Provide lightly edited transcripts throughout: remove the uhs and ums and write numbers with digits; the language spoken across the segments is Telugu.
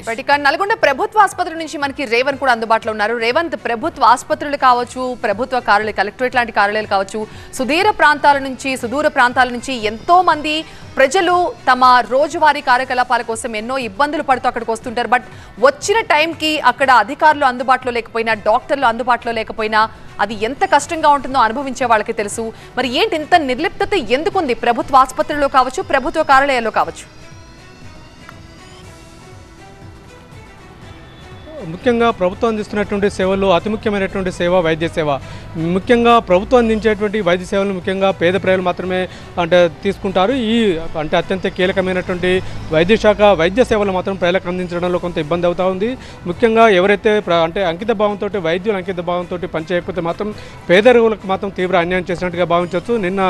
సతీష్. ఇక నల్గొండ ప్రభుత్వ ఆసుపత్రి నుంచి మనకి రేవంత్ కూడా అందుబాటులో ఉన్నారు. రేవంత్, ప్రభుత్వ ఆసుపత్రులు కావచ్చు, ప్రభుత్వ కార్యాలయాలు, కలెక్టరేట్ లాంటి కార్యాలయాలు కావచ్చు, సుదూర ప్రాంతాల నుంచి ఎంతో మంది ప్రజలు తమ రోజువారీ కార్యకలాపాల కోసం ఎన్నో ఇబ్బందులు పడుతూ అక్కడికి వస్తుంటారు. బట్ వచ్చిన టైంకి అక్కడ అధికారులు అందుబాటులో లేకపోయినా, డాక్టర్లు అందుబాటులో లేకపోయినా అది ఎంత కష్టంగా ఉంటుందో అనుభవించే వాళ్ళకి తెలుసు. మరి ఏంటి ఇంత నిర్లిప్తత ఎందుకుంది ప్రభుత్వ ఆసుపత్రుల్లో కావచ్చు, ప్రభుత్వ కార్యాలయాల్లో కావచ్చు? ముఖ్యంగా ప్రభుత్వం అందిస్తున్నటువంటి సేవల్లో అతి ముఖ్యమైనటువంటి సేవ వైద్య సేవ. ముఖ్యంగా ప్రభుత్వం అందించేటువంటి వైద్య సేవలు ముఖ్యంగా పేద ప్రజలు మాత్రమే తీసుకుంటారు. అత్యంత కీలకమైనటువంటి వైద్య సేవలు మాత్రం ప్రజలకు అందించడంలో కొంత ఇబ్బంది అవుతూ ఉంది. ముఖ్యంగా ఎవరైతే అంకిత భావంతో వైద్యులు అంకిత భావంతో పనిచేయకపోతే మాత్రం పేద రోగులకు మాత్రం తీవ్ర అన్యాయం చేసినట్టుగా భావించవచ్చు. నిన్న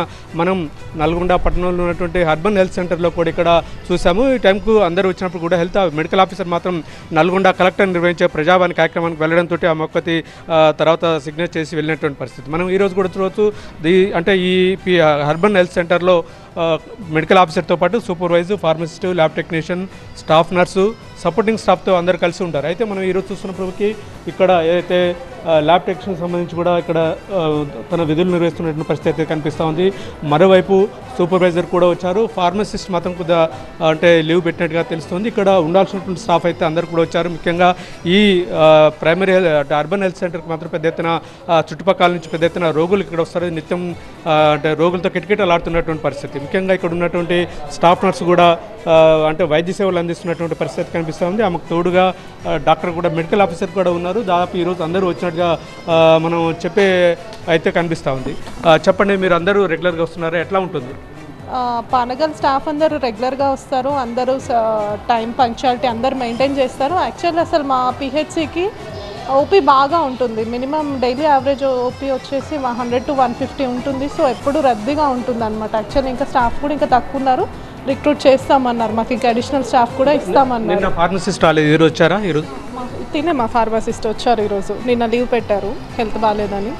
మనం నల్గొండ పట్టణంలో ఉన్నటువంటి అర్బన్ హెల్త్ సెంటర్లో కూడా ఇక్కడ చూసాము. ఈ టైంకు అందరూ వచ్చినప్పుడు కూడా మెడికల్ ఆఫీసర్ మాత్రం నల్గొండ కలెక్టర్ నిర్వహించే ప్రజావాణి కార్యక్రమానికి వెళ్ళడంతో ఆ మొక్కతి తర్వాత సిగ్నేచర్ చేసి వెళ్ళినటువంటి పరిస్థితి మనం ఈరోజు కూడా చూడవచ్చు. ఈ అర్బన్ హెల్త్ సెంటర్లో మెడికల్ ఆఫీసర్తో పాటు supervisor, pharmacist, lab technician, staff nurse, supporting స్టాఫ్తో అందరు కలిసి ఉంటారు. అయితే మనం ఈరోజు చూస్తున్నప్పటికీ ఇక్కడ ఏదైతే ల్యాబ్ టెక్నీషియన్ సంబంధించి కూడా ఇక్కడ తన విధులు నిర్వహిస్తున్నటువంటి పరిస్థితి అయితే కనిపిస్తూ ఉంది. మరోవైపు సూపర్వైజర్ కూడా వచ్చారు. ఫార్మసిస్ట్ మాత్రం కొద్దిగా లీవ్ పెట్టినట్టుగా తెలుస్తుంది. ఇక్కడ ఉండాల్సినటువంటి స్టాఫ్ అయితే అందరు కూడా వచ్చారు. ముఖ్యంగా ఈ ప్రైమరీ అర్బన్ హెల్త్ సెంటర్కి మాత్రం పెద్ద ఎత్తున చుట్టుపక్కల నుంచి పెద్ద ఎత్తున రోగులు ఇక్కడ వస్తారు. నిత్యం రోగులతో కిటకిటలాడుతున్నటువంటి పరిస్థితి. ముఖ్యంగా ఇక్కడ ఉన్నటువంటి స్టాఫ్ నర్సు కూడా వైద్య సేవలు అందిస్తున్నటువంటి పరిస్థితి కనిపిస్తూ ఉంది. ఆమెకు తోడుగా డాక్టర్ కూడా, మెడికల్ ఆఫీసర్ కూడా ఉన్నారు. దాదాపు ఈరోజు అందరూ వచ్చినట్టుగా మనం చెప్పే అయితే కనిపిస్తూ ఉంది. చెప్పండి, మీరు అందరూ రెగ్యులర్గా వస్తున్నారా? ఎట్లా ఉంటుంది? పానగల్ స్టాఫ్ అందరూ రెగ్యులర్గా వస్తారు. అందరూ టైం పంక్చువాలిటీ అందరూ మెయింటైన్ చేస్తారు. యాక్చువల్లీ అసలు మా పిహెచ్సికి ఓపీ బాగా ఉంటుంది. మినిమం డైలీ యావరేజ్ ఓపీ వచ్చేసి 100 to 150 ఉంటుంది. సో ఎప్పుడు రద్దీగా ఉంటుంది అనమాట. యాక్చువల్లీ ఇంకా స్టాఫ్ కూడా ఇంకా తక్కువ ఉన్నారు. రిక్రూట్ చేస్తామన్నారు. మాకు ఇంకా అడిషనల్ స్టాఫ్ కూడా ఇస్తామన్నారు. ఫార్మసిస్ట్ ఈరోజు వచ్చారా? మా ఫార్మసిస్ట్ వచ్చారు ఈరోజు. నిన్న లీవ్ పెట్టారు, హెల్త్ బాగాలేదని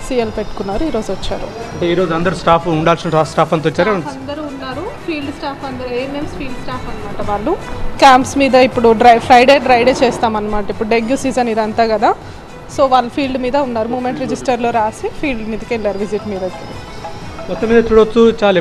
సిఎల్ పెట్టుకున్నారు. ఈరోజు వచ్చారు. ఈరోజు అందరు స్టాఫ్ ఉండాల్సిన స్టాఫ్ అంతా వచ్చారు. అందరూ ఉన్నారు. ఫీల్డ్ స్టాఫ్ అందరూ ఏఎన్ఎంస్ ఫీల్డ్ స్టాఫ్ అనమాట. వాళ్ళు క్యాంప్స్ మీద ఇప్పుడు ఫ్రైడే డ్రైడే చేస్తామన్నమాట. ఇప్పుడు డెంగ్యూ సీజన్ ఇదంతా కదా. సో వాళ్ళు ఫీల్డ్ మీద ఉన్నారు. మూమెంట్ రిజిస్టర్లో రాసి ఫీల్డ్ మీదకి వెళ్ళారు, విజిట్ మీదకి. మొత్తం మీద చూడవచ్చు, చాలా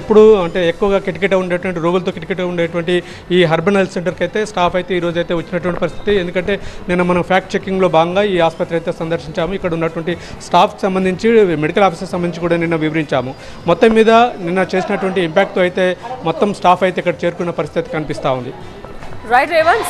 ఎక్కువగా కిటకిట ఉండేటువంటి రోగులతో కిటకిట ఉండేటువంటి ఈ అర్బన్ హెల్త్ సెంటర్కి అయితే స్టాఫ్ అయితే ఈరోజు అయితే వచ్చినటువంటి పరిస్థితి. ఎందుకంటే నిన్న మనం ఫ్యాక్ట్ చెకింగ్లో భాగంగా ఈ ఆసుపత్రి అయితే సందర్శించాము. ఇక్కడ ఉన్నటువంటి స్టాఫ్ సంబంధించి, మెడికల్ ఆఫీసర్ సంబంధించి కూడా నిన్న వివరించాము. మొత్తం మీద నిన్న చేసినటువంటి ఇంపాక్ట్తో అయితే మొత్తం స్టాఫ్ అయితే ఇక్కడ చేరుకున్న పరిస్థితి కనిపిస్తూ ఉంది. రైట్ రేవంత్.